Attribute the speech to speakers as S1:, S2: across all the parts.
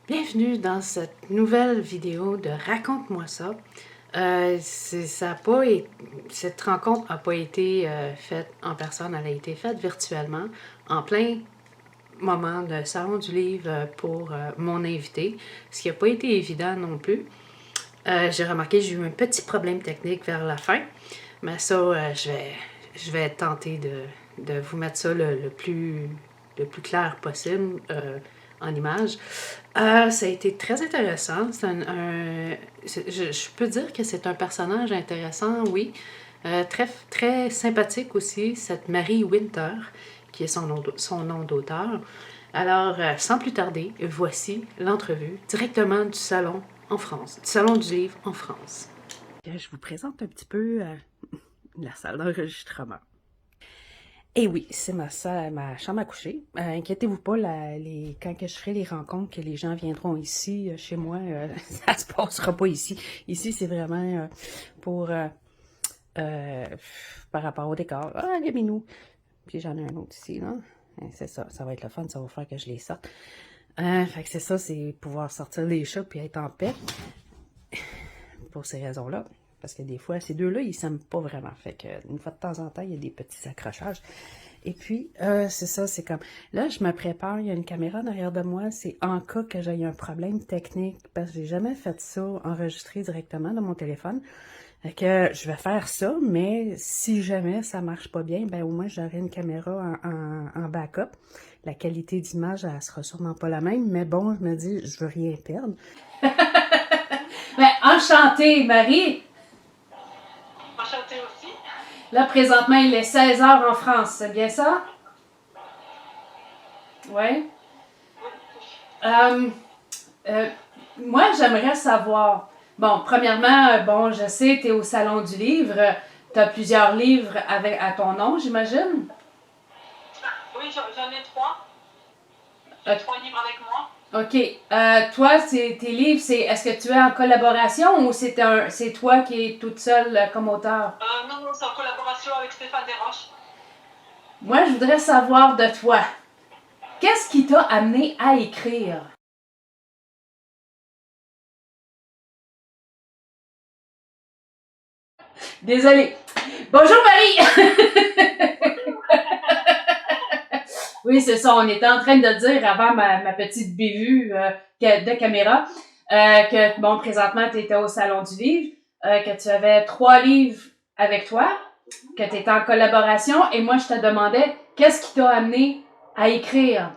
S1: Bienvenue dans cette nouvelle vidéo de Raconte-moi ça. Cette rencontre n'a pas été faite en personne, elle a été faite virtuellement, en plein moment de Salon du livre pour mon invité, ce qui n'a pas été évident non plus. J'ai remarqué que j'ai eu un petit problème technique vers la fin, mais ça, je vais tenter de vous mettre ça le plus clair possible en image. Ça a été très intéressant. Je peux dire que c'est un personnage intéressant, oui. Très, très sympathique aussi, cette Marie Winter, qui est son nom d'auteur. Alors, sans plus tarder, voici l'entrevue directement du salon en France, du salon du livre en France. Je vous présente un petit peu la salle d'enregistrement. Et oui, c'est ma chambre à coucher. Inquiétez-vous pas, quand que je ferai les rencontres, que les gens viendront ici, chez moi, ça se passera pas ici. Ici, c'est vraiment pour euh, par rapport au décor. Ah, les minous. Puis j'en ai un autre ici, là. C'est ça va être le fun, ça va faire que je les sorte. Fait que c'est ça, c'est pouvoir sortir les chats puis être en paix. Pour ces raisons-là. Parce que des fois, ces deux-là, ils s'aiment pas vraiment. Fait que une fois de temps en temps, il y a des petits accrochages. Et puis, c'est ça, c'est comme... Là, je me prépare, il y a une caméra derrière de moi. C'est en cas que j'ai un problème technique. Parce que j'ai jamais fait ça, enregistrer directement dans mon téléphone. Fait que je vais faire ça, mais si jamais ça marche pas bien, ben au moins j'aurai une caméra en backup. La qualité d'image, elle sera sûrement pas la même, mais bon, je me dis, je veux rien perdre. Ben, enchantée, Marie.
S2: Enchantée aussi.
S1: Là, présentement, il est 16h en France, c'est bien ça? Oui. Euh, euh, Moi, j'aimerais savoir. Bon, premièrement, bon, je sais, tu es au Salon du Livre. Tu as plusieurs livres à ton nom, j'imagine?
S2: Oui, j'en ai trois. J'ai
S1: Euh,
S2: trois livres avec moi.
S1: OK. Toi, tes livres, est-ce que tu es en collaboration ou c'est toi qui es toute seule comme auteur?
S2: Non, c'est en collaboration avec Stéphane Desroches.
S1: Moi, je voudrais savoir de toi. Qu'est-ce qui t'a amené à écrire? Désolée. Bonjour Marie! Oui, c'est ça. On était en train de dire avant ma petite bévue de caméra que, bon, présentement, tu étais au Salon du Livre, que tu avais 3 livres avec toi, que tu étais en collaboration, et moi, je te demandais qu'est-ce qui t'a amené à écrire?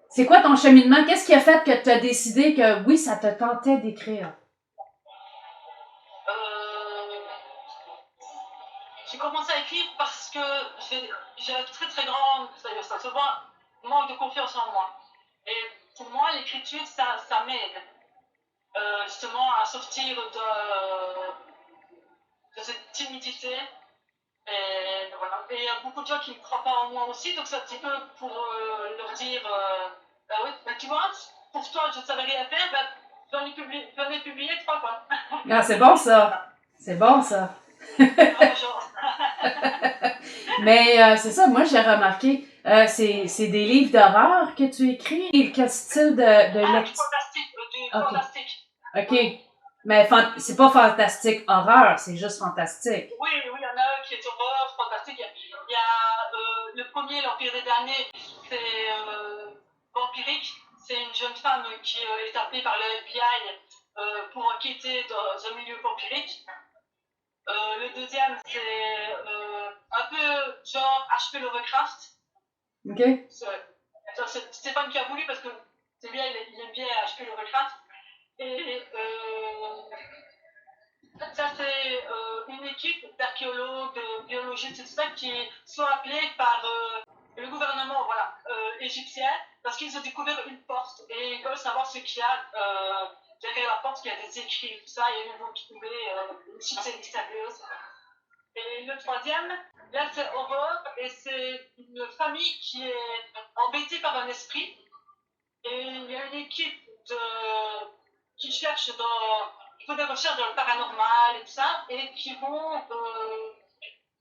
S1: C'est quoi ton cheminement? Qu'est-ce qui a fait que tu as décidé que oui, ça te tentait d'écrire?
S2: Euh, j'ai commencé à écrire parce que j'ai un très très grand, ça se voit, manque de confiance en moi. Et pour moi, l'écriture, ça m'aide justement à sortir de cette timidité. Et voilà. Et il y a beaucoup de gens qui ne croient pas en moi aussi, donc c'est un petit peu pour leur dire bah oui, bah tu vois, pour toi je ne savais rien faire, bah j'en ai publié trois quoi.
S1: Ah, c'est bon ça. C'est bon ça. Mais c'est ça, moi j'ai remarqué, c'est des livres d'horreur que tu écris. Et quel style de lecture?
S2: Du
S1: Ok.
S2: fantastique.
S1: Ok. Mais c'est pas fantastique horreur, c'est juste fantastique.
S2: Oui, oui, il y en a un qui est horreur, fantastique. Il y a le premier, l'Empire des damnés, c'est vampirique. C'est une jeune femme qui est appelée par le FBI pour enquêter dans un milieu vampirique. Le deuxième, c'est un peu genre H.P. Lovecraft.
S1: Ok.
S2: C'est Stéphane qui a voulu parce que c'est bien, il aime bien H.P. Lovecraft. Et ça, c'est une équipe d'archéologues, de biologistes, et tout ça, qui sont appelés par le gouvernement voilà, égyptien parce qu'ils ont découvert une porte et ils veulent savoir ce qu'il y a derrière la porte, qu'il y a des écrits, tout ça, et ils vont trouver une cité mystérieuse. Et le troisième, là, c'est horreur, et c'est une famille qui est embêtée par un esprit. Et il y a une équipe qui cherche qui font des recherches dans le paranormal et tout ça, et qui vont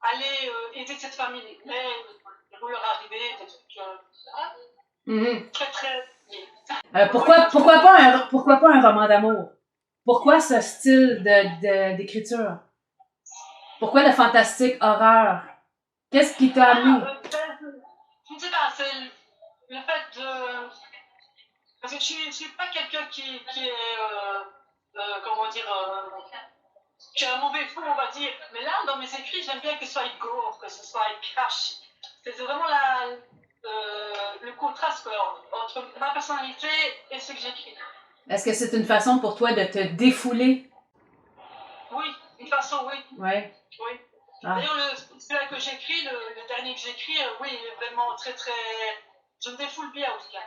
S2: aller aider cette famille. Mais il va leur arriver des trucs très très
S3: Pourquoi pas un roman d'amour? Pourquoi ce style d'écriture? Pourquoi le fantastique horreur? Qu'est-ce qui t'a amené?
S2: Je ne sais pas, c'est le fait de... Parce que je suis pas quelqu'un qui est... comment dire... qui a un mauvais fond, on va dire. Mais là, dans mes écrits, j'aime bien que ce soit gore, que ce soit cash. C'est vraiment le contraste quoi, entre ma personnalité et ce que j'écris.
S3: Est-ce que c'est une façon pour toi de te défouler?
S2: Oui, une façon, oui.
S3: Ouais.
S2: Oui.
S3: Ah.
S2: D'ailleurs, celui-là que j'écris, le dernier que j'écris, oui, il est vraiment très, très... Je me défoule bien, en tout cas.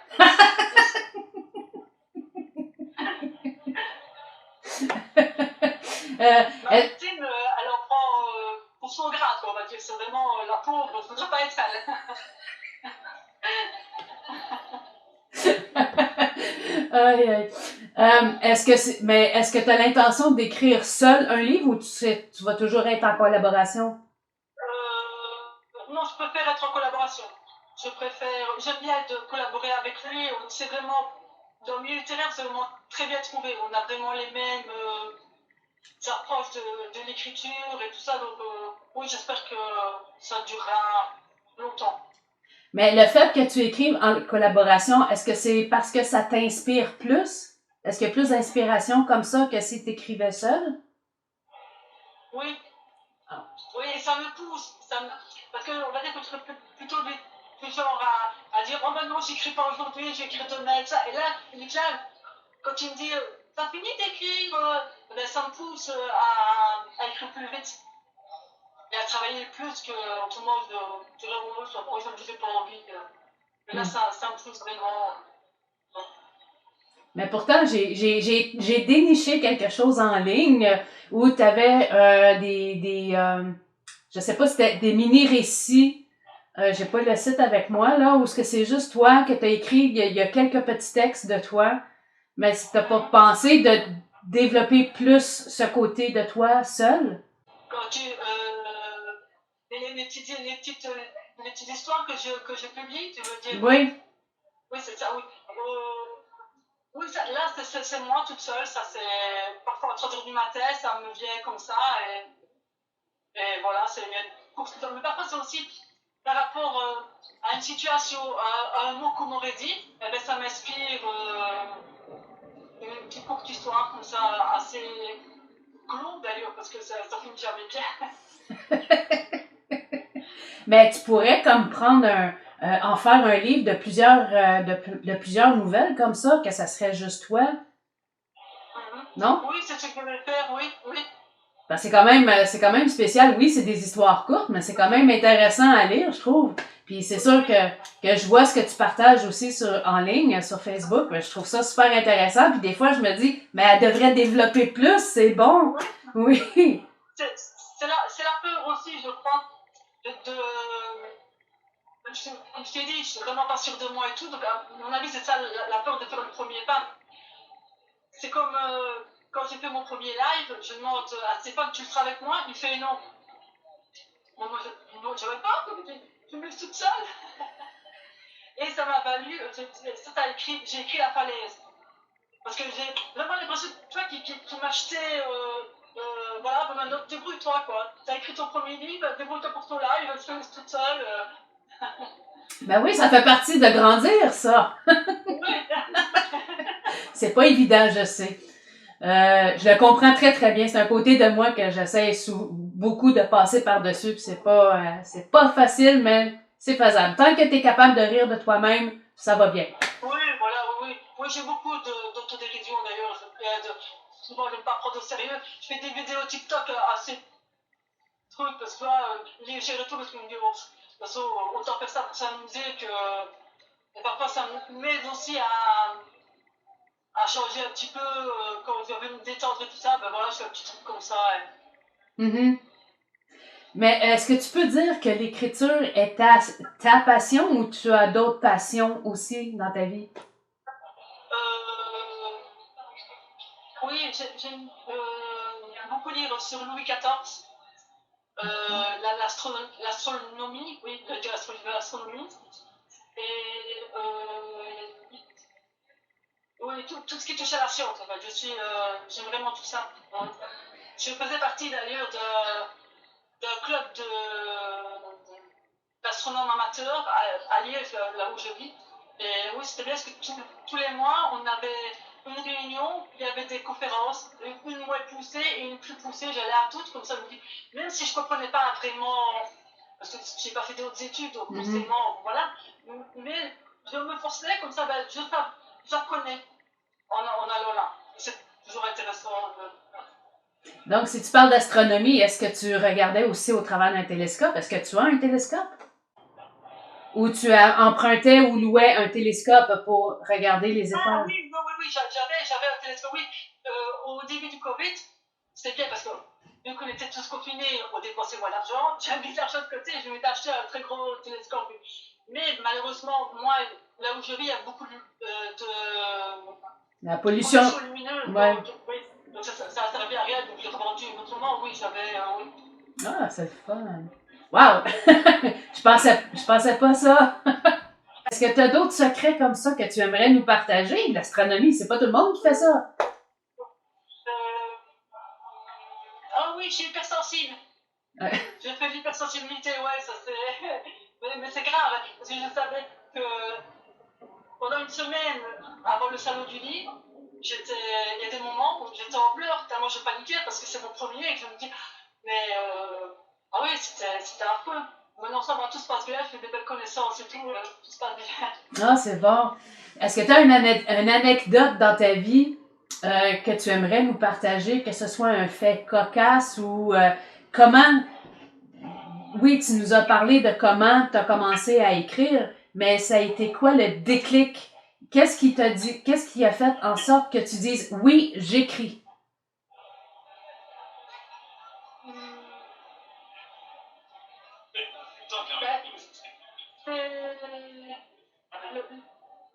S2: Ma victime, elle en prend pour son grade, quoi, on va dire. C'est vraiment la pauvre, il ne faudrait pas être elle.
S3: Aïe, aïe. Est-ce que tu as l'intention d'écrire seul un livre ou tu vas toujours être en collaboration?
S2: Non, je préfère être en collaboration. J'aime bien collaborer avec lui. C'est vraiment, dans le milieu littéraire, c'est vraiment très bien trouvé. On a vraiment les mêmes approches de l'écriture et tout ça. Donc, oui, j'espère que ça durera longtemps.
S3: Mais le fait que tu écrives en collaboration, est-ce que c'est parce que ça t'inspire plus? Est-ce qu'il y a plus d'inspiration comme ça que si tu écrivais seul?
S2: Oui. Ah. Oui, et ça me pousse. Parce qu'on va dire que je serais plutôt du genre à dire oh ben non, j'écris pas aujourd'hui, j'écris demain et ça. Et là, quand il me dit t'as fini d'écrire, ben, ça me pousse à écrire plus vite et à travailler plus que autrement je dirais par exemple je n'ai pas envie. Mais là, ça me pousse vraiment.
S3: Mais pourtant, j'ai déniché quelque chose en ligne où tu avais je sais pas, c'était des mini-récits. J'ai pas le site avec moi, là, où est-ce que c'est juste toi que tu as écrit, il y a quelques petits textes de toi, mais si t'as pas pensé de développer plus ce côté de toi seul?
S2: Quand les petites histoires que je publie, tu veux dire?
S3: Oui.
S2: Oui, c'est ça, oui. Oui, ça, là, c'est moi toute seule. Ça, c'est parfois à 3 heures du matin, ça me vient comme ça. Et voilà, c'est bien. Mais parfois, c'est aussi par rapport à une situation, à un mot qu'on m'aurait dit, eh ben, ça m'inspire une petite courte histoire comme ça, assez longue d'ailleurs, parce que ça finit jamais bien.
S3: Mais tu pourrais comme prendre en faire un livre de plusieurs nouvelles comme ça, que ça serait juste toi. Non?
S2: Oui, c'est ce que je vais faire, oui, oui.
S3: Ben, c'est quand même spécial. Oui, c'est des histoires courtes, mais c'est quand même intéressant à lire, je trouve. Puis c'est sûr que je vois ce que tu partages aussi en ligne, sur Facebook. Ben, je trouve ça super intéressant. Puis des fois, je me dis, mais elle devrait développer plus, c'est bon. Oui.
S2: C'est la peur aussi, je crois, comme je t'ai dit, je suis vraiment pas sûre de moi et tout. Donc, à mon avis, c'est ça la peur de faire le premier pas. C'est comme quand j'ai fait mon premier live, je demande à Stéphane, tu le feras avec moi? Il fait non. Moi, je n'avais pas, je me suis toute seule. Et ça m'a valu, j'ai écrit La Falaise. Parce que j'ai vraiment l'impression, tu vois, qui m'achetait, voilà, ben maintenant, débrouille-toi, quoi. T'as écrit ton premier livre, débrouille-toi pour ton live, je fais toute seule.
S3: Ben oui, ça fait partie de grandir, ça. C'est pas évident, je sais. Je le comprends très très bien. C'est un côté de moi que j'essaie beaucoup de passer par-dessus. Puis c'est pas facile, mais c'est faisable. Tant que tu es capable de rire de toi-même, ça va bien.
S2: Oui, voilà, oui. Oui, j'ai beaucoup d'autodérision d'ailleurs. Souvent, je ne pas prendre au sérieux. Je fais des vidéos TikTok assez trucs parce que là, j'ai retour parce que je me dis, bon, de toute façon, autant faire ça pour s'amuser que. Et parfois, ça m'aide aussi à changer un petit peu quand je veux me détendre et tout ça. Ben voilà, je fais un petit truc comme ça.
S3: Mm-hmm. Mais est-ce que tu peux dire que l'écriture est ta passion ou tu as d'autres passions aussi dans ta vie?
S2: Oui, j'aime beaucoup lire sur Louis XIV, l'astronomie, oui, l'astronomie. Et Oui, tout ce qui touche à la science, en fait. J'aime vraiment tout ça. Je faisais partie d'ailleurs d'un club d'astronomes amateurs à Liège, là où je vis. Et oui, c'était bien parce que tous les mois, on avait une réunion, il y avait des conférences, une moins poussée et une plus poussée. J'allais à toutes, comme ça, même si je ne comprenais pas vraiment, parce que je n'ai pas fait d'autres études, donc forcément, voilà. Mais je me forçais, comme ça, ben, j'apprenais en allant là. C'est toujours intéressant.
S3: Donc, si tu parles d'astronomie, est-ce que tu regardais aussi au travers d'un télescope? Est-ce que tu as un télescope? Ou tu as empruntais ou louais un télescope pour regarder les étoiles?
S2: Ah oui, non, oui, j'avais un télescope. Oui, au début du Covid, c'était bien parce que vu qu'on était tous confinés, on dépensait moins d'argent. J'avais mis l'argent de côté et je m'étais acheté un très gros télescope. Mais malheureusement, moi, là où je vis, il y a beaucoup
S3: La pollution.
S2: lumineuse.
S3: Ouais.
S2: Oui, donc ça servait à rien, donc j'ai revendu. Autrement, oui, j'avais. Oui.
S3: Ah, c'est le fun. Wow! je pensais pas ça. Est-ce que tu as d'autres secrets comme ça que tu aimerais nous partager? L'astronomie, c'est pas tout le monde qui fait ça.
S2: Ah oui, je suis hypersensible.
S3: Ouais.
S2: J'ai fait l'hypersensibilité, ouais, ça c'est. Mais c'est grave, parce que je savais que pendant une semaine avant le salon du livre, il y a des moments où j'étais en pleurs, tellement je paniquais parce que c'est mon premier et que je me dis, mais ah oui, c'était affreux. Maintenant, ça va, tout se passe bien, je fais des belles connaissances et tout se passe bien.
S3: Ah, c'est bon. Est-ce que tu as une anecdote dans ta vie que tu aimerais nous partager, que ce soit un fait cocasse ou comment... Oui, tu nous as parlé de comment tu as commencé à écrire, mais ça a été quoi le déclic? Qu'est-ce qui t'a dit, qu'est-ce qui a fait en sorte que tu dises oui, j'écris?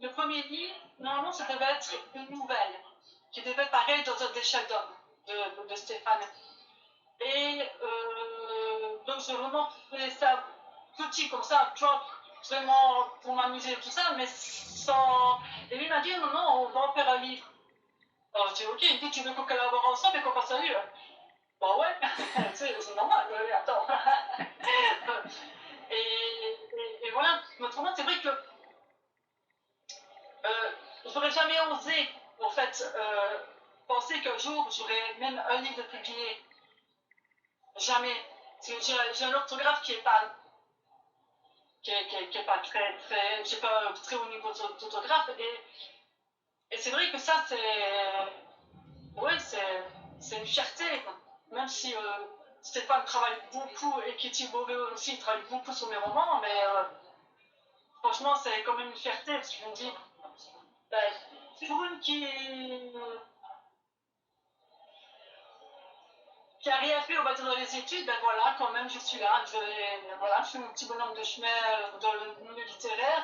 S2: Le premier livre, normalement, ça devait être une nouvelle, qui devait paraître dans un des Sheldon de Stéphane. Et donc, j'ai vraiment fait ça petit, comme ça, vraiment pour m'amuser et tout ça, mais sans. Et lui m'a dit non, non, on va en faire un livre. Alors, j'ai dit ok, il dit tu veux qu'on collabore ensemble et qu'on fasse un livre. Bon, ouais, c'est normal, attends. et voilà, mais autrement, c'est vrai que j'aurais jamais osé, en fait, penser qu'un jour j'aurais même un livre publié. Jamais. J'ai un orthographe qui est pas, qui est pas très, très, j'ai pas très haut niveau d'orthographe. Et c'est vrai que ça, ouais, c'est une fierté, quoi. Même si Stéphane travaille beaucoup et Kitty Beauvais aussi travaille beaucoup sur mes romans, mais franchement, c'est quand même une fierté parce que je me dis, ben, pour une qui n'a rien fait, on va dire, dans les études, ben voilà, quand même, je suis là. Voilà, je fais mon petit bonhomme de chemin dans le milieu littéraire.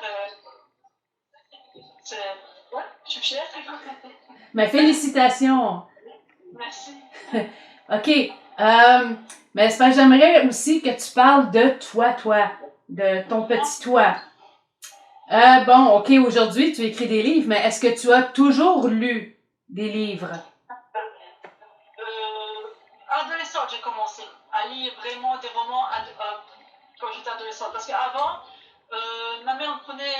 S2: Ouais, je suis fière.
S3: Mais félicitations!
S2: Merci.
S3: OK. Mais c'est parce que j'aimerais aussi que tu parles de toi, de ton petit toi. Bon, OK, aujourd'hui, tu écris des livres, mais est-ce que tu as toujours lu des livres?
S2: Adolescente, j'ai commencé à lire vraiment des romans quand j'étais adolescente. Parce qu'avant, ma mère me prenait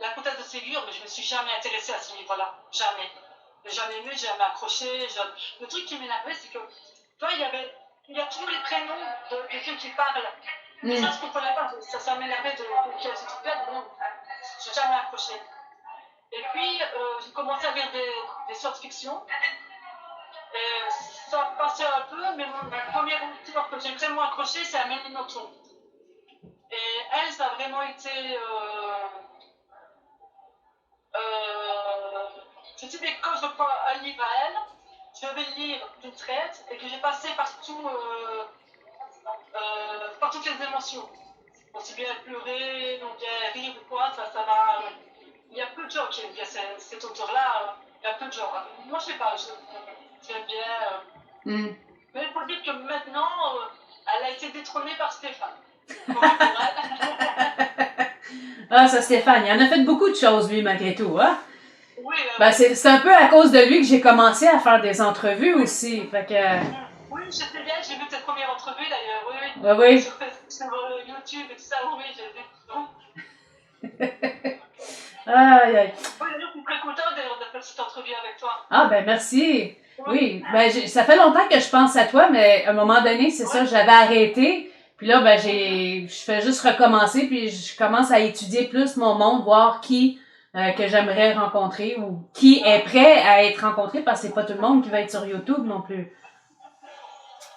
S2: La Comtesse de Ségur, mais je ne me suis jamais intéressée à ce livre-là. Jamais. Jamais aimé, jamais accroché. Le truc qui m'énervait, c'est que, tu vois, il y a toujours les prénoms de ceux qui parlent. Et ça, je ne comprenais pas. Ça m'énervait de ce truc-là. Bon, je n'ai jamais accroché. Et puis, j'ai commencé à lire des science-fiction. Et ça passait un peu, mais mon premier auteur que j'ai vraiment accroché, c'est Amélie Nothomb. Et elle, ça a vraiment été. Je sais que quand je prends un livre à elle, je vais le lire d'une traite et que j'ai passé par toutes les émotions. Aussi bien pleurer, ou bien rire ou quoi, ça va. Il y a peu de gens qui aiment bien cet auteur-là. Il y a peu de gens. Moi, je sais pas, j'aime bien. Mais il faut dire que maintenant, elle a été détrônée par Stéphane.
S3: Ah, ça, Stéphane, il en a fait beaucoup de choses, lui, malgré tout, hein?
S2: Oui,
S3: Ben, c'est un peu à cause de lui que j'ai commencé à faire des entrevues aussi. Fait que.
S2: Oui, je sais bien, j'ai vu tes premières entrevues d'ailleurs, oui, oui.
S3: Oui, oui.
S2: Sur YouTube et tout ça, oui, j'ai vu.
S3: Aïe, aïe.
S2: Oui, d'ailleurs, je suis très contente d'ailleurs de faire cette entrevue avec toi.
S3: Ah, ben, merci. Oui, ben, ça fait longtemps que je pense à toi, mais à un moment donné, c'est ça, j'avais arrêté. Puis là, ben, je fais juste recommencer, puis je commence à étudier plus mon monde, voir qui que j'aimerais rencontrer ou qui est prêt à être rencontré, parce que c'est pas tout le monde qui va être sur YouTube non plus.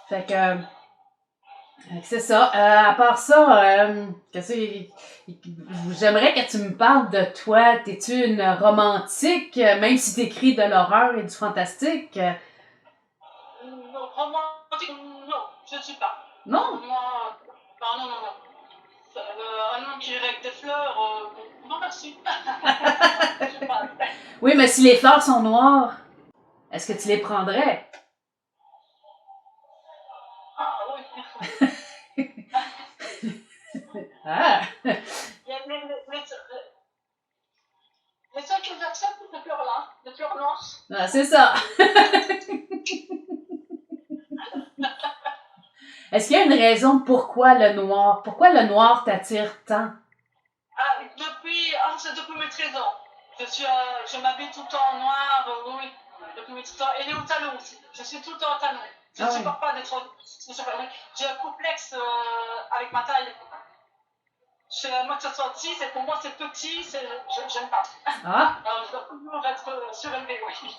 S3: Fait que c'est ça. À part ça, j'aimerais que tu me parles de toi. T'es-tu une romantique, même si t'écris de l'horreur et du fantastique?
S2: Non, romantique, non, je ne suis pas.
S3: Non?
S2: Moi, non, non, non. Un homme qui irait avec des fleurs, non merci. Je sais pas.
S3: Oui, mais si les fleurs sont noires, est-ce que tu les prendrais?
S2: Ah oui.
S3: Ah!
S2: Les seuls que j'accepte, c'est ces fleurs-là, les fleurs noires.
S3: Ah, c'est ça. Est-ce qu'il y a une raison pourquoi le noir? Pourquoi le noir t'attire tant?
S2: C'est depuis mes 13 ans. Je m'habille tout le temps en noir, oui, depuis mes 13 ans. Et les hauts talons aussi. Je suis tout le temps en talons. Je ne supporte pas d'être. J'ai un complexe avec ma taille. Je fais 1m66 et pour moi c'est petit, j'aime pas.
S3: Ah!
S2: Alors je dois toujours être surélevée, oui.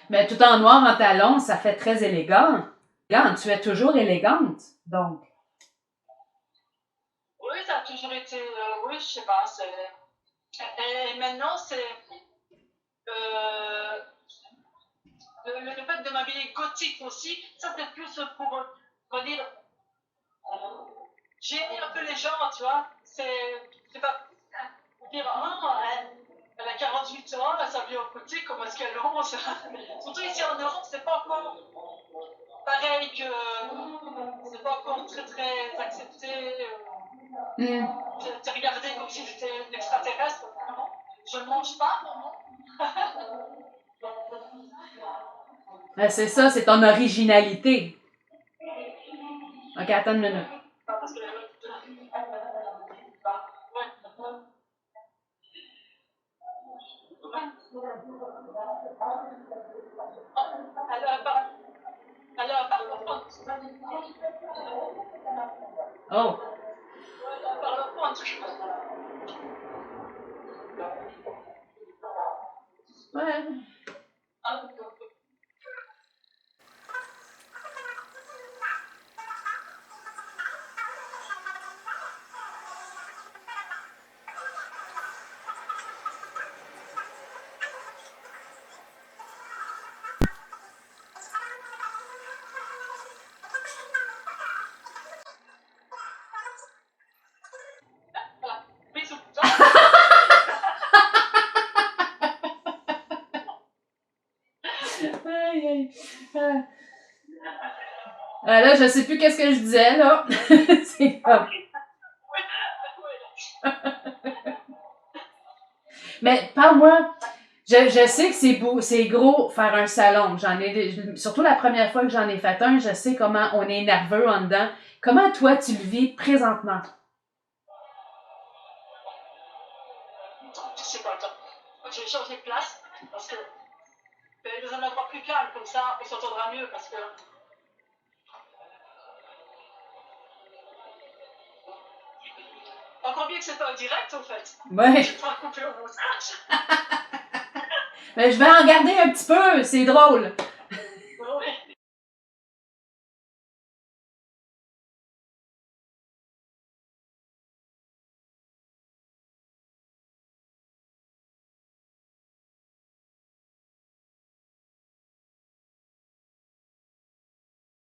S3: Mais tout en noir en talons, ça fait très élégant. Tu es toujours élégante, donc.
S2: Oui, ça a toujours été. Oui, je sais pas. Et maintenant, c'est. Euh, le fait de m'habiller gothique aussi, ça c'est plus pour dire. J'ai un peu les gens, tu vois. C'est pas. Dire, elle a 48 ans, elle s'habille en gothique, comment est-ce qu'elle ose. Surtout ici en Europe, c'est pas encore pareil que. C'est pas encore très très accepté. T'es regardé comme si j'étais une extraterrestre. Non, je ne mange pas, non.
S3: C'est ça, c'est ton originalité. Ok, attends une minute.
S2: Parce que, alors, par contre,
S3: Oh.
S2: par contre,
S3: Ouais.
S2: bisous.
S3: Aïe, aïe. Là, je sais plus qu'est-ce que je disais, là. C'est comme... Mais parle-moi, je sais que c'est beau, c'est gros faire un salon. Surtout la première fois que j'en ai fait un, je sais comment on est nerveux en dedans. Comment toi tu le vis présentement?
S2: Je sais pas, attends. J'ai changé de place parce que dans un endroit plus calme, comme ça, on s'entendra mieux parce que. Encore bien que c'est pas en direct, en fait.
S3: Ouais.
S2: Je pourrais couper au montage.
S3: Mais je vais en garder un petit peu, c'est drôle.
S2: Oui.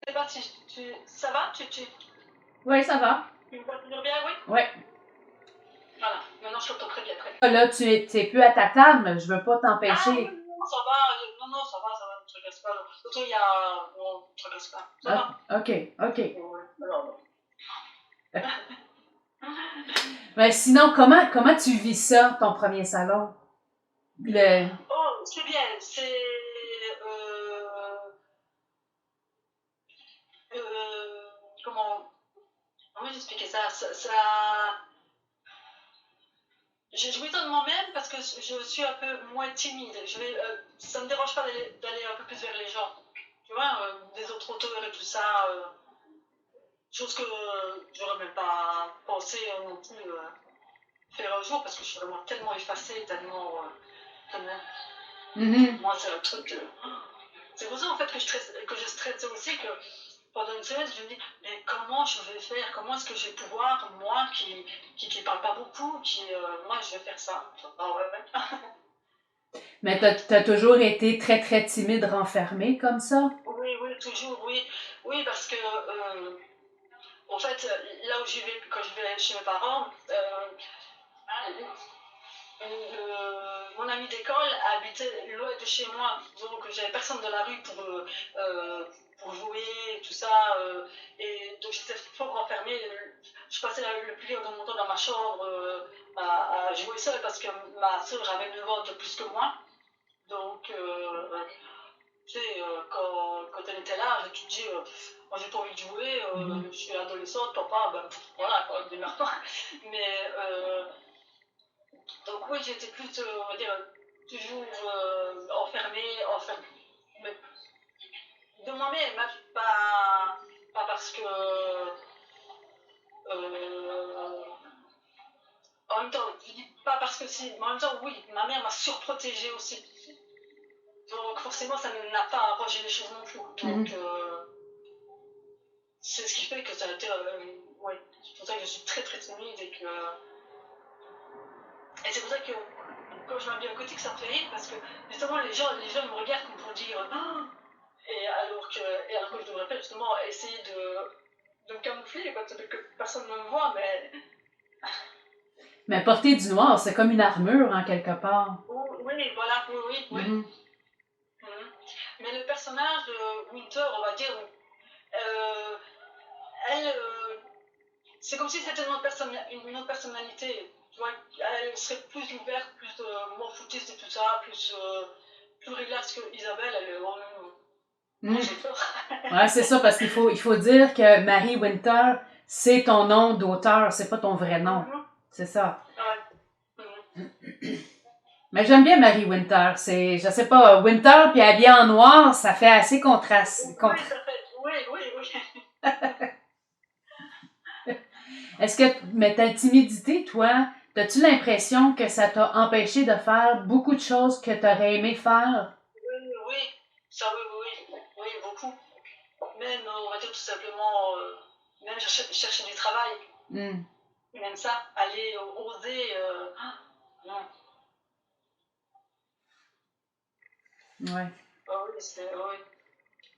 S2: Je sais pas si ça va?
S3: Oui, ça va.
S2: Tu me vois toujours bien, oui?
S3: Ouais.
S2: Voilà, maintenant je t'entends très bien, très bien.
S3: Là, tu es plus à ta table, je veux pas
S2: Ah
S3: t'empêcher.
S2: oui, non, ça va, non, ça va, ne te tracasse pas. Surtout, il y a. Non, ne te tracasse pas. Ça va.
S3: Ah, ok.
S2: Ouais, alors,
S3: Mais sinon, comment tu vis ça, ton premier salon? Le...
S2: Oh, c'est bien, c'est... Euh, euh, comment, comment j'expliquais ça, je m'étonne moi-même parce que je suis un peu moins timide. Ça me dérange pas d'aller un peu plus vers les gens. Tu vois, des autres auteurs et tout ça, chose que j'aurais même pas pensé non plus faire un jour parce que je suis vraiment tellement effacée, tellement.
S3: Mhm.
S2: Moi, c'est un truc. C'est pour ça en fait que je stresse aussi, que pendant une semaine, je me dis, mais comment je vais faire, comment est-ce que je vais pouvoir, moi qui parle pas beaucoup, moi je vais faire ça. Ah ouais, ouais.
S3: Mais t'as toujours été très, très timide, renfermée comme ça?
S2: Oui, oui, toujours, oui. Oui, parce que, en fait, là où je vais, quand je vais chez mes parents, mon ami d'école habitait loin de chez moi, donc j'avais personne dans la rue pour jouer et tout ça, et donc j'étais fort renfermée. Je passais le plus de mon temps dans ma chambre à jouer seule parce que ma soeur avait 9 ans de plus que moi, donc tu sais, quand elle était là, tu te dis, moi j'ai pas envie de jouer, je suis adolescente, papa, ben voilà, quoi, démerde-toi. Mais donc oui, j'étais plus, on va dire, toujours enfermée mais de moi-même, hein, pas parce que, en même temps, je dis pas parce que si, mais en même temps, oui, ma mère m'a surprotégée aussi. Donc forcément, ça n'a pas arrangé les choses non plus. Donc c'est ce qui fait que ça a été, ouais, c'est pour ça que je suis très très timide et c'est pour ça que quand je m'habille en gothique, ça me fait rire parce que justement les gens me regardent comme pour dire oh. Et alors que je devrais pas justement essayer de me camoufler, quoi, que personne ne me voit, mais.
S3: Mais porter du noir, c'est comme une armure en quelque part.
S2: Oui, voilà, oui, oui, oui.
S3: Mhm.
S2: Mais le personnage de Winter, on va dire, euh, elle, c'est comme si c'était une autre personnalité. Tu vois, elle serait plus ouverte, plus moins foutiste et tout ça, plus relax que Isabelle. Elle est vraiment. Moi, j'ai peur.
S3: Ouais, c'est ça, parce qu'il faut dire que Mary Winter, c'est ton nom d'auteur, c'est pas ton vrai nom. C'est ça.
S2: Ouais.
S3: Mais j'aime bien Mary Winter. C'est, je sais pas, Winter puis habillée en noir, ça fait assez
S2: Oui, ça fait. Oui, oui, oui.
S3: Est-ce que, mais ta timidité, toi, as-tu l'impression que ça t'a empêché de faire beaucoup de choses que t'aurais aimé faire?
S2: Oui, oui, ça oui, oui, oui, oui, beaucoup. Même, on va dire tout simplement, même chercher du travail,
S3: Mm.
S2: même ça, aller oser. Non.
S3: Ouais.
S2: Ah oui, oui.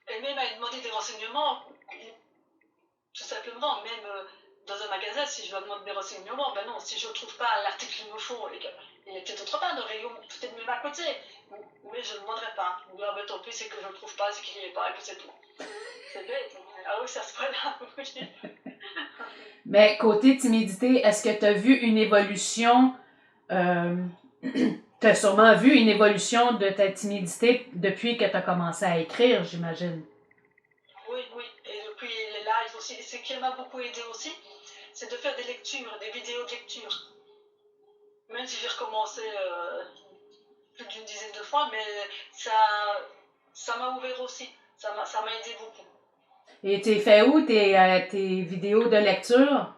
S2: Et même aller demander des renseignements, tout simplement, même dans un magasin, si je dois demander des renseignements, ben non, si je ne trouve pas l'article qu'il me faut, et il est peut-être autre part, dans le rayon, peut-être même à côté, mais je ne demanderai pas. Ou ah ben tant pis, c'est que je ne le trouve pas, c'est qu'il n'y est pas, et puis c'est tout. C'est bête. Ah oui, ça se prend là.
S3: Mais côté timidité, est-ce que tu as vu une évolution? Tu as sûrement vu une évolution de ta timidité depuis que tu as commencé à écrire, j'imagine.
S2: Oui, oui. Et depuis les lives aussi, ce qui m'a beaucoup aidé aussi, c'est de faire des lectures, des vidéos de lecture. Même si j'ai recommencé plus d'une dizaine de fois, mais ça m'a ouvert aussi. Ça m'a aidé beaucoup.
S3: Et tu fait où tes vidéos de lecture?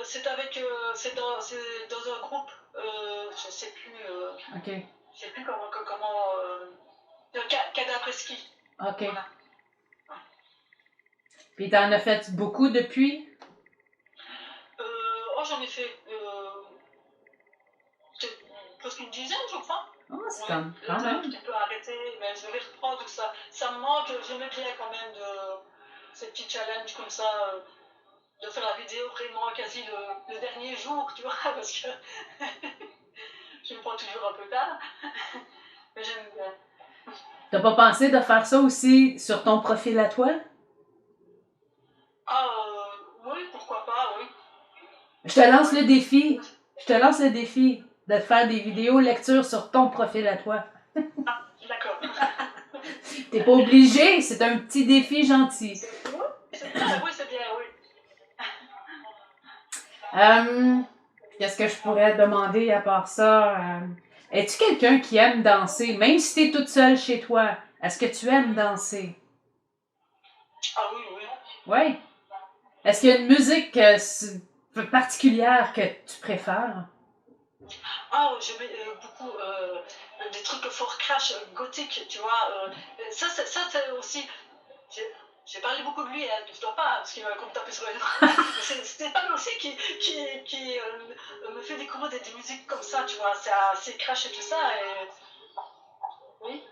S2: C'est dans un groupe, je sais plus,
S3: OK.
S2: je sais plus comment Cadapreski.
S3: OK.
S2: Voilà.
S3: Puis t'en as fait beaucoup depuis?
S2: J'en ai fait presque une dizaine, je crois.
S3: Oh, c'est
S2: Ouais,
S3: quand
S2: j'ai un
S3: même.
S2: petit peu arrêté, mais je vais reprendre tout ça. Ça me manque, j'aimais bien quand même de ces petits challenges comme ça, de faire la vidéo vraiment quasi le dernier jour, tu vois, parce que je me prends toujours un peu tard, mais j'aime bien.
S3: T'as pas pensé de faire ça aussi sur ton profil à toi?
S2: Ah, oui, pourquoi pas, oui.
S3: Je te lance
S2: Oui,
S3: le défi. Je te lance le défi. de faire des vidéos lecture sur ton profil à toi.
S2: Ah, d'accord.
S3: T'es pas obligé, c'est un petit défi gentil.
S2: Oui, c'est bien, oui.
S3: Qu'est-ce que je pourrais te demander à part ça? Es-tu quelqu'un qui aime danser, même si t'es toute seule chez toi? Est-ce que tu aimes danser?
S2: Ah oui, oui.
S3: Oui. Est-ce qu'il y a une musique particulière que tu préfères?
S2: Ah, j'aimais beaucoup des trucs fort crash, gothique, tu vois. Ça, c'est aussi. J'ai parlé beaucoup de lui, hein, ne dois pas, parce qu'il va me taper sur les doigts. Mais c'est Stéphane aussi qui me fait découvrir des musiques comme ça, tu vois. C'est assez crash et tout ça. Et... Oui.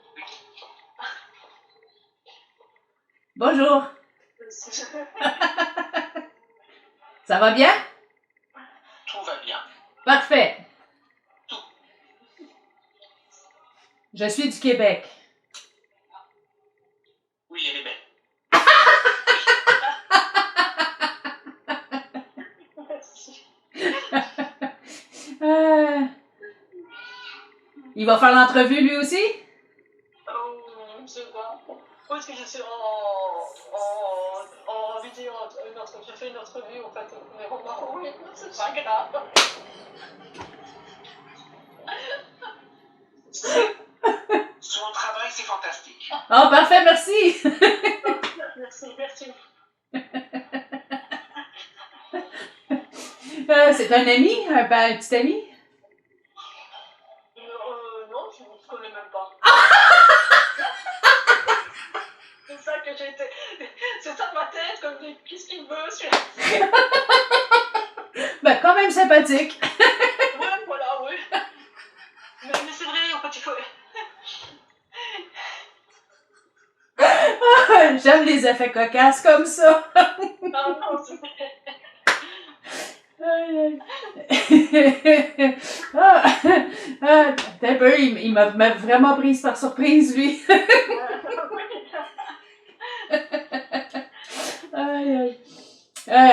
S3: Bonjour. Ça va bien?
S2: Tout va bien.
S3: Parfait.
S2: Tout.
S3: Je suis du Québec.
S2: Oui, elle est belle. Merci.
S3: Il va faire l'entrevue lui aussi?
S2: Oh, je ne sais pas. Parce que je suis en vidéo, je fais une entrevue en fait, mais bon, oui, c'est pas grave. Son travail, c'est fantastique.
S3: Oh, parfait, merci.
S2: Merci.
S3: C'est un ami, un petit ami?
S2: Non, je ne connais même pas. C'est ça que j'ai été. C'est ça ma tête, comme qu'est-ce qu'il veut, celui-là.
S3: Ben, quand même sympathique.
S2: Ouais, voilà, oui. Mais c'est vrai, en fait, il faut.
S3: J'aime les effets cocasses comme ça.
S2: Non, non, c'est vrai.
S3: T'as un peu, il m'a vraiment prise par surprise, lui.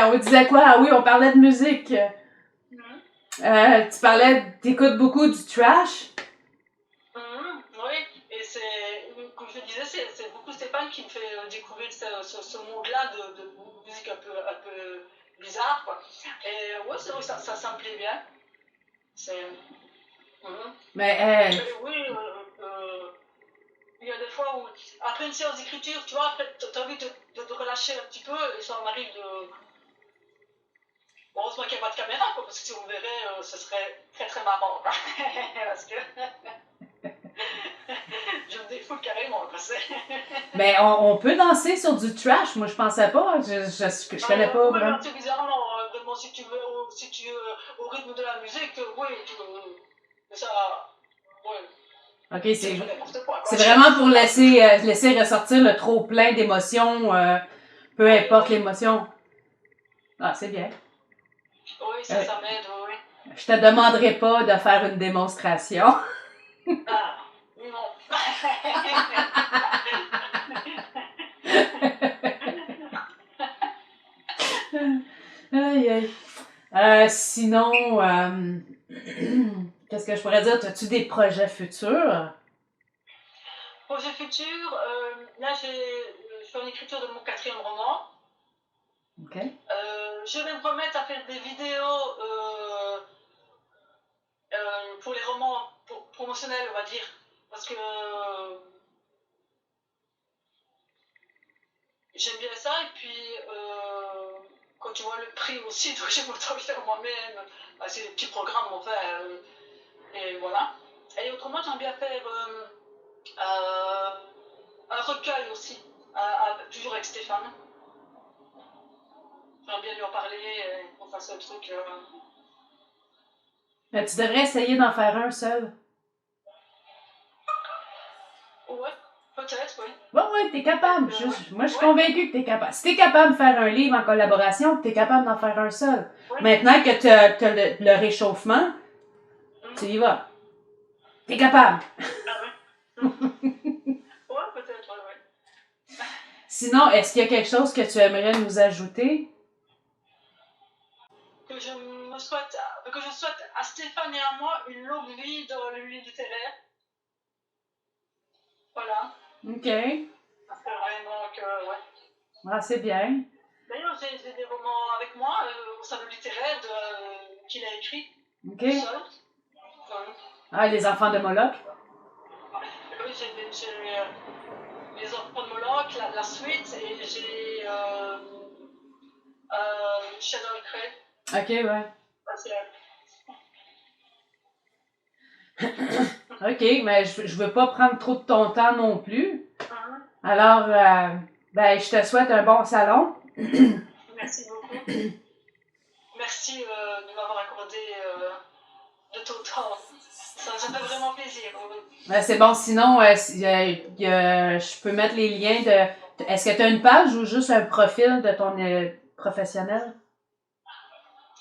S3: On disait quoi? Ah oui, on parlait de musique. Tu parlais, t'écoutes beaucoup du trash?
S2: Oui, et c'est, comme je le disais, c'est beaucoup Stéphane qui me fait découvrir ce monde-là de musique un peu bizarre, quoi. Et ouais, c'est vrai, ça me plaît bien. C'est...
S3: Mais,
S2: Oui, il y a des fois où, après une séance d'écriture, tu vois, après, tu as envie de te relâcher un petit peu, et ça m'arrive de... Bon, heureusement qu'il n'y a pas de caméra, quoi, parce que si on verrait, ce serait très très marrant, quoi. Parce que... je me défoule carrément, quoi.
S3: mais on peut danser sur du trash? Moi, je pensais pas. Je connais pas
S2: Oui,
S3: vraiment.
S2: c'est bizarrement, vraiment, si tu veux, au rythme de la musique, oui, mais ça, oui,
S3: Ok,
S2: c'est n'importe quoi, quoi.
S3: c'est vraiment pour laisser ressortir le trop plein d'émotions, peu importe l'émotion. Ah, c'est bien.
S2: Oui, ça m'aide, oui.
S3: Je te demanderai pas de faire une démonstration.
S2: Ah, non.
S3: Aïe, aïe. Sinon, qu'est-ce que je pourrais dire? As-tu des projets futurs?
S2: Projet futur, là, je suis en écriture de mon 4e roman.
S3: OK.
S2: Je vais me remettre à faire des vidéos pour les romans promotionnels, on va dire, parce que j'aime bien ça, et puis quand tu vois le prix aussi, donc j'ai autant le faire moi-même, c'est des petits programmes, enfin, et voilà. Et autrement, j'aime bien faire un recueil aussi, toujours avec Stéphane. J'aime bien lui en parler, qu'on fasse un truc.
S3: Tu devrais essayer d'en faire un seul.
S2: Ouais, peut-être, oui.
S3: Ouais, t'es capable. Moi, je suis convaincue que t'es capable. Si t'es capable de faire un livre en collaboration, t'es capable d'en faire un seul.
S2: Ouais.
S3: Maintenant que t'as le réchauffement, tu y vas. T'es capable.
S2: Ah ouais. Ouais, peut-être, ouais.
S3: Sinon, est-ce qu'il y a quelque chose que tu aimerais nous ajouter?
S2: Que je me souhaite que je souhaite à Stéphane et à moi une longue vie dans le milieu littéraire. Voilà.
S3: OK.
S2: C'est vraiment que, ouais.
S3: Ah, c'est bien.
S2: D'ailleurs, j'ai des romans avec moi au salon littéraire qu'il a écrit.
S3: OK.
S2: Tout seul. Ouais.
S3: Ah, les enfants de Moloch.
S2: Oui, j'ai les enfants de Moloch, la suite, et j'ai Shadow Craig.
S3: OK, ouais. OK, mais je veux pas prendre trop de ton temps non plus. Alors, ben, je te souhaite un bon salon.
S2: Merci beaucoup. Merci de m'avoir accordé de ton temps. Ça fait vraiment plaisir.
S3: Ben, c'est bon, sinon, je peux mettre les liens de... Est-ce que tu as une page ou juste un profil de ton professionnel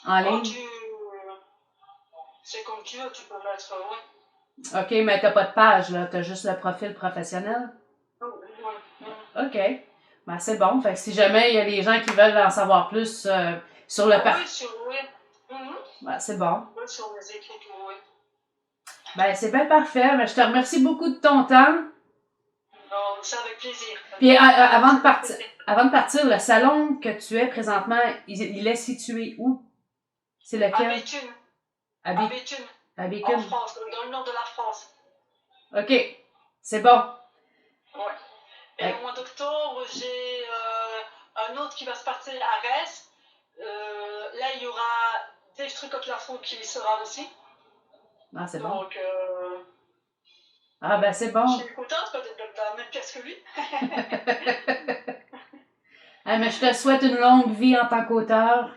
S3: en ligne?
S2: C'est comme tu veux, tu peux mettre, oui.
S3: OK, mais t'as pas de page, là. T'as juste le profil professionnel?
S2: Oui.
S3: OK. Ben, c'est bon. Fait que si jamais il y a des gens qui veulent en savoir plus sur le
S2: Oui, oui.
S3: Ben, c'est bon.
S2: Oui, sur mes écritures, oui.
S3: Ben, c'est bien parfait. Ben, je te remercie beaucoup de ton temps.
S2: Non, c'est avec plaisir.
S3: Puis, avant de partir, le salon que tu es présentement, il est situé où? C'est lequel?
S2: À Béthune.
S3: À Béthune.
S2: En France, dans le nord de la France.
S3: OK. C'est bon.
S2: Ouais. Et au mois d'octobre, j'ai un autre qui va se passer à Reims. Là, il y aura Dave Trucot-Lafont qui sera aussi.
S3: Ah, c'est bon.
S2: Donc,
S3: ah, ben, c'est bon.
S2: je suis contente d'être dans la même pièce que lui.
S3: Ah, mais je te souhaite une longue vie en tant qu'auteur.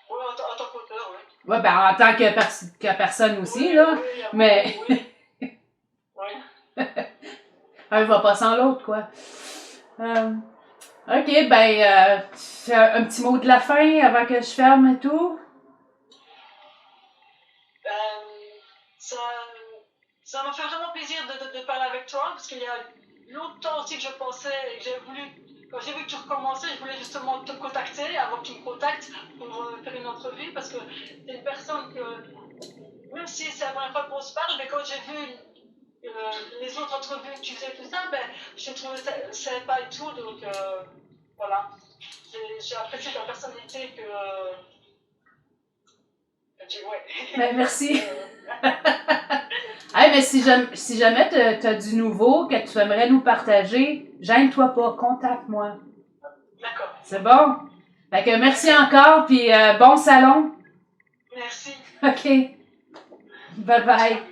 S2: Oui, en tant qu'auteur, oui.
S3: Oui, ben, en tant que personne aussi,
S2: oui,
S3: là.
S2: Oui,
S3: mais.
S2: Oui.
S3: Un va pas sans l'autre, quoi. OK, ben, un petit mot de la fin avant que je ferme et tout.
S2: Ça m'a fait vraiment plaisir de parler avec toi, parce qu'il y a longtemps aussi que je pensais, et que j'ai voulu, quand j'ai vu que tu recommençais, je voulais justement te contacter avant que tu me contactes pour faire une entrevue, parce que t'es une personne que, même si c'est la première fois qu'on se parle, mais quand j'ai vu les autres entrevues que tu faisais, tout ça, ben, j'ai trouvé ça sympa et tout, donc voilà. J'ai apprécié ta personnalité que ouais.
S3: Ben, merci. Hey, mais si jamais t'as du nouveau que tu aimerais nous partager, gêne-toi pas, contacte-moi.
S2: D'accord.
S3: C'est bon? Fait que merci encore, puis bon salon.
S2: Merci.
S3: OK. Bye bye.